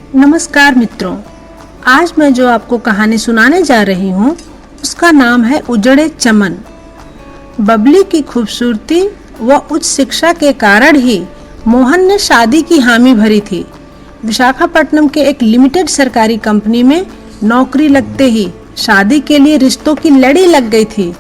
नमस्कार मित्रों, आज मैं जो आपको कहानी सुनाने जा रही हूँ उसका नाम है उजड़े चमन। बबली की खूबसूरती व उच्च शिक्षा के कारण ही मोहन ने शादी की हामी भरी थी। विशाखापट्टनम के एक लिमिटेड सरकारी कंपनी में नौकरी लगते ही शादी के लिए रिश्तों की लड़ी लग गई थी।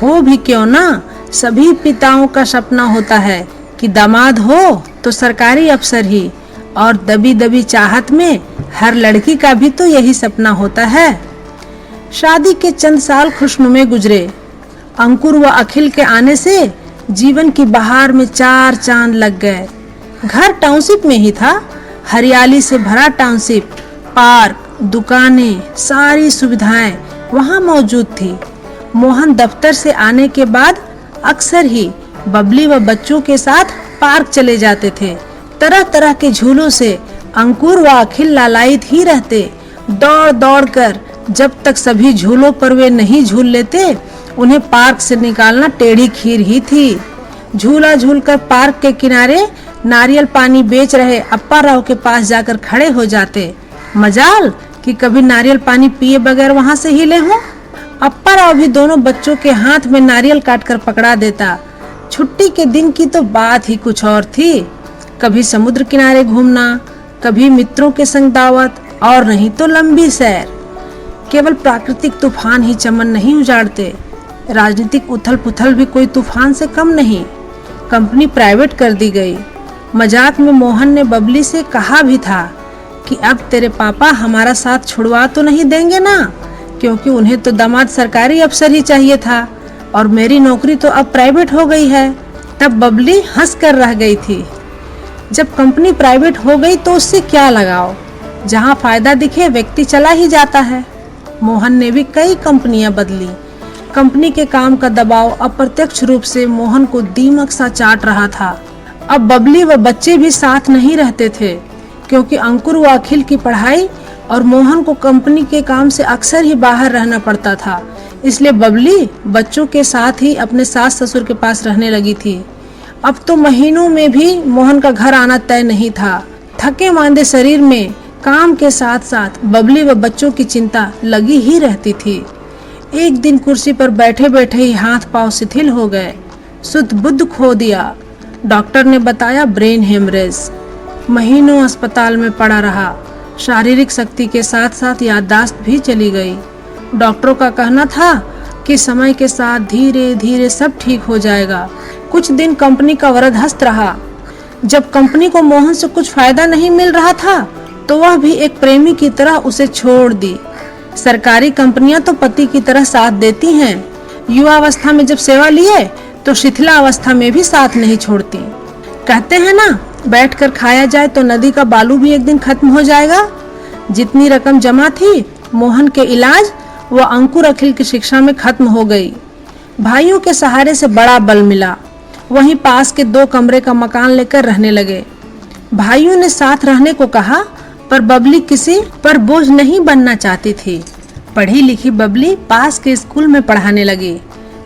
हो भी क्यों ना, सभी पिताओं का सपना होता है कि दामाद हो तो सरकारी अफसर ही, और दबी दबी चाहत में हर लड़की का भी तो यही सपना होता है। शादी के चंद साल खुशनुमे गुजरे। अंकुर व अखिल के आने से जीवन की बहार में चार चांद लग गए। घर टाउनशिप में ही था, हरियाली से भरा टाउनशिप, पार्क, दुकानें, सारी सुविधाएं वहां मौजूद थी। मोहन दफ्तर से आने के बाद अक्सर ही बबली व बच्चों के साथ पार्क चले जाते थे। तरह तरह के झूलों से अंकुर व अखिल लालायित ही रहते। दौड़ दौड़ कर जब तक सभी झूलों पर वे नहीं झूल लेते, उन्हें पार्क से निकालना टेढ़ी खीर ही थी। झूला झूलकर पार्क के किनारे नारियल पानी बेच रहे अप्पा राव के पास जाकर खड़े हो जाते। मजाल कि कभी नारियल पानी पिए बगैर वहां से हिले हों। अप्पा राव भी दोनों बच्चों के हाथ में नारियल काटकर पकड़ा देता। छुट्टी के दिन की तो बात ही कुछ और थी। कभी समुद्र किनारे घूमना, कभी मित्रों के संग दावत, और नहीं तो लंबी सैर। केवल प्राकृतिक तूफान ही चमन नहीं उजाड़ते, राजनीतिक उथल पुथल भी कोई तूफान से कम नहीं। कंपनी प्राइवेट कर दी गई। मजाक में मोहन ने बबली से कहा भी था कि अब तेरे पापा हमारा साथ छुड़वा तो नहीं देंगे ना, क्योंकि उन्हें तो दामाद सरकारी अफसर ही चाहिए था और मेरी नौकरी तो अब प्राइवेट हो गई है। तब बबली हंस कर रह गई थी। जब कंपनी प्राइवेट हो गई तो उससे क्या लगाव, जहां फायदा दिखे व्यक्ति चला ही जाता है। मोहन ने भी कई कंपनियां बदली। कंपनी के काम का दबाव अप्रत्यक्ष रूप से मोहन को दीमक सा चाट रहा था। अब बबली व बच्चे भी साथ नहीं रहते थे, क्योंकि अंकुर व अखिल की पढ़ाई और मोहन को कंपनी के काम से अक्सर ही बाहर रहना पड़ता था। इसलिए बबली बच्चों के साथ ही अपने सास ससुर के पास रहने लगी थी। अब तो महीनों में भी मोहन का घर आना तय नहीं था। थके मांदे शरीर में काम के साथ साथ बबली व बच्चों की चिंता लगी ही रहती थी। एक दिन कुर्सी पर बैठे बैठे ही हाथ पांव शिथिल हो गए, सुध बुद्ध खो दिया। डॉक्टर ने बताया ब्रेन हेमरेज। महीनों अस्पताल में पड़ा रहा। शारीरिक शक्ति के साथ साथ याददाश्त भी चली गई। डॉक्टरों का कहना था कि समय के साथ धीरे धीरे सब ठीक हो जाएगा। कुछ दिन कंपनी का वरदहस्त रहा। जब कंपनी को मोहन से कुछ फायदा नहीं मिल रहा था तो वह भी एक प्रेमी की तरह उसे छोड़ दी। सरकारी कंपनियां तो पति की तरह साथ देती हैं। युवावस्था में जब सेवा लिए तो शिथिला अवस्था में भी साथ नहीं छोड़ती। कहते हैं ना, बैठकर खाया जाए तो नदी का बालू भी एक दिन खत्म हो जाएगा। जितनी रकम जमा थी मोहन के इलाज व अंकुर अखिल की शिक्षा में खत्म हो गई। भाइयों के सहारे से बड़ा बल मिला। वहीं पास के 2 कमरे का मकान लेकर रहने लगे। भाइयों ने साथ रहने को कहा, पर बबली किसी पर बोझ नहीं बनना चाहती थी। पढ़ी लिखी बबली पास के स्कूल में पढ़ाने लगी।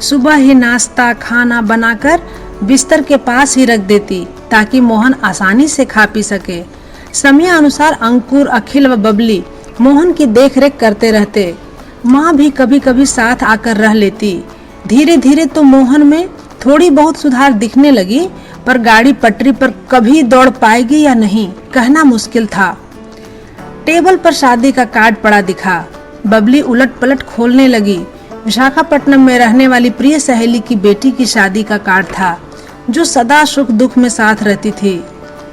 सुबह ही नाश्ता खाना बनाकर बिस्तर के पास ही रख देती ताकि मोहन आसानी से खा पी सके। समय अनुसार अंकुर अखिल व बबली मोहन की देखरेख करते रहते। माँ भी कभी कभी साथ आकर रह लेती। धीरे धीरे तो मोहन में थोड़ी बहुत सुधार दिखने लगी, पर गाड़ी पटरी पर कभी दौड़ पाएगी या नहीं कहना मुश्किल था। टेबल पर शादी का कार्ड पड़ा दिखा। बबली उलट पलट खोलने लगी। विशाखापट्टनम में रहने वाली प्रिय सहेली की बेटी की शादी का कार्ड था, जो सदा सुख दुख में साथ रहती थी।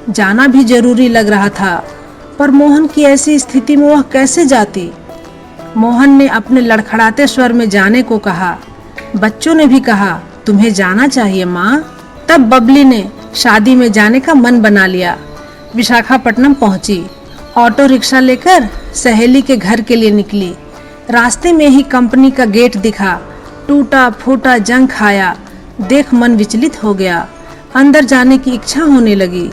जाना भी जरूरी लग रहा था, पर मोहन की ऐसी स्थिति में वह कैसे जाती। मोहन ने अपने लड़खड़ाते स्वर में जाने को कहा। बच्चों ने भी कहा, तुम्हें जाना चाहिए माँ। तब बबली ने शादी में जाने का मन बना लिया। विशाखापट्टनम पहुंची। ऑटो रिक्शा लेकर सहेली के घर के लिए निकली। रास्ते में ही कंपनी का गेट दिखा। टूटा फूटा जंग खाया देख मन विचलित हो गया। अंदर जाने की इच्छा होने लगी।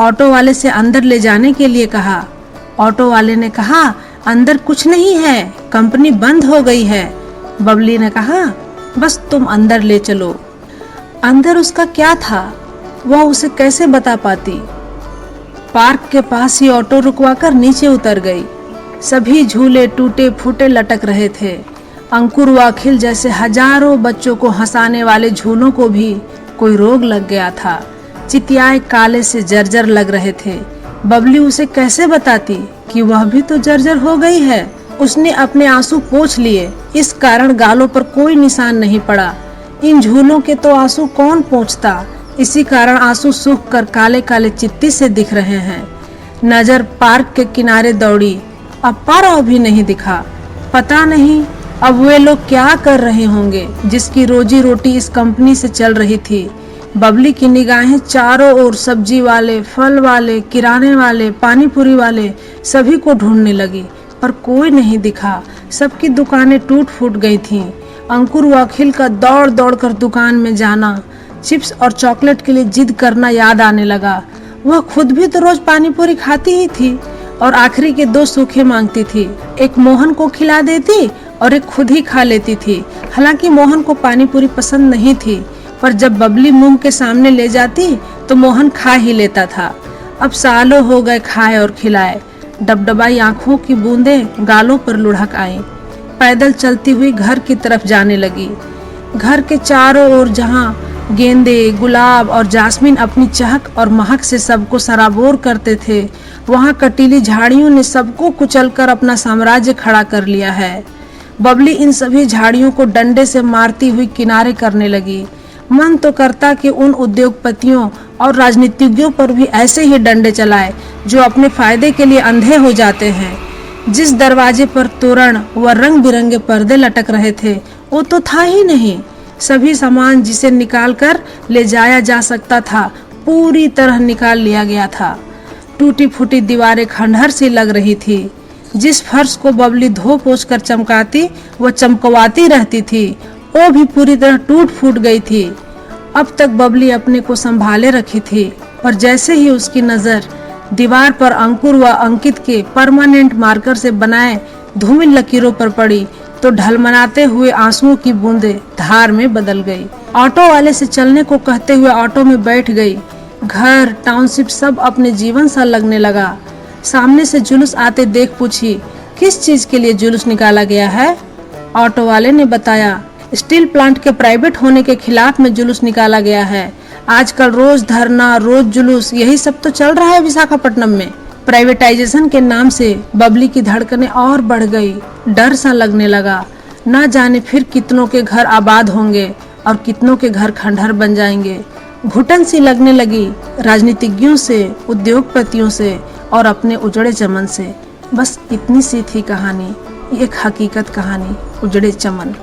ऑटो वाले से अंदर ले जाने के लिए कहा। ऑटो वाले ने कहा, अंदर कुछ नहीं है, कंपनी बंद हो गई है। बबली ने कहा, बस तुम अंदर ले चलो। अंदर उसका क्या था, वह उसे कैसे बता पाती। पार्क के पास ही ऑटो रुकवाकर नीचे उतर गई। सभी झूले टूटे फूटे लटक रहे थे। अंकुर व अखिल जैसे हजारों बच्चों को हंसाने वाले झूलों को भी कोई रोग लग गया था। चितियाए काले से जर्जर लग रहे थे। बबली उसे कैसे बताती कि वह भी तो जर्जर हो गई है। उसने अपने आंसू पोंछ लिए, इस कारण गालों पर कोई निशान नहीं पड़ा। इन झूलों के तो आंसू कौन पोंछता, इसी कारण आंसू सूख कर काले काले चित्ती से दिख रहे हैं। नजर पार्क के किनारे दौड़ी, अब पारा भी नहीं दिखा। पता नहीं अब वे लोग क्या कर रहे होंगे जिसकी रोजी रोटी इस कंपनी से चल रही थी। बबली की निगाहें चारों ओर सब्जी वाले, फल वाले, किराने वाले, पानीपुरी वाले सभी को ढूंढने लगी, पर कोई नहीं दिखा। सबकी दुकानें टूट फूट गई थीं। अंकुर व अखिल का दौड़ दौड़ कर दुकान में जाना, चिप्स और चॉकलेट के लिए जिद करना याद आने लगा। वह खुद भी तो रोज पानीपुरी खाती ही थी और आखिरी के 2 सूखे मांगती थी। एक मोहन को खिला देती और एक खुद ही खा लेती थी। हालांकि मोहन को पानीपुरी पसंद नहीं थी, पर जब बबली मुंह के सामने ले जाती तो मोहन खा ही लेता था। अब सालों हो गए खाए और खिलाए। डबडबाई आंखों की बूंदें गालों पर लुढ़क आई। पैदल चलती हुई घर की तरफ जाने लगी। घर के चारों ओर जहां गेंदे, गुलाब और जास्मीन अपनी चहक और महक से सबको सराबोर करते थे, वहां कटीली झाड़ियों ने सबको कुचलकर अपना साम्राज्य खड़ा कर लिया है। बबली इन सभी झाड़ियों को डंडे से मारती हुई किनारे करने लगी। मन तो करता कि उन उद्योगपतियों और राजनीतिज्ञों पर भी ऐसे ही डंडे चलाए जो अपने फायदे के लिए अंधे हो जाते हैं। जिस दरवाजे पर तोरण व रंग बिरंगे पर्दे लटक रहे थे वो तो था ही नहीं। सभी सामान जिसे निकाल कर ले जाया जा सकता था पूरी तरह निकाल लिया गया था। टूटी फूटी दीवारें खंडहर सी लग रही थी। जिस फर्श को बबली धो पोंछ कर चमकाती व चमकवाती रहती थी वो भी पूरी तरह टूट फूट गई थी। अब तक बबली अपने को संभाले रखी थी, पर जैसे ही उसकी नजर दीवार पर अंकुर व अंकित के परमानेंट मार्कर से बनाए धूमिल लकीरों पर पड़ी तो ढलमनाते हुए आंसुओं की बूंदें धार में बदल गई। ऑटो वाले से चलने को कहते हुए ऑटो में बैठ गई। घर, टाउनशिप सब अपने जीवन सा लगने लगा। सामने से जुलूस आते देख पूछी, किस चीज के लिए जुलूस निकाला गया है? ऑटो वाले ने बताया, स्टील प्लांट के प्राइवेट होने के खिलाफ में जुलूस निकाला गया है। आजकल रोज धरना, रोज जुलूस, यही सब तो चल रहा है विशाखापट्टनम में। प्राइवेटाइजेशन के नाम से बबली की धड़कनें और बढ़ गई। डर सा लगने लगा, न जाने फिर कितनों के घर आबाद होंगे और कितनों के घर खंडहर बन जाएंगे। घुटन सी लगने लगी राजनीतिज्ञों से, उद्योगपतियों से और अपने उजड़े चमन से। बस इतनी सी थी कहानी, एक हकीकत कहानी, उजड़े चमन।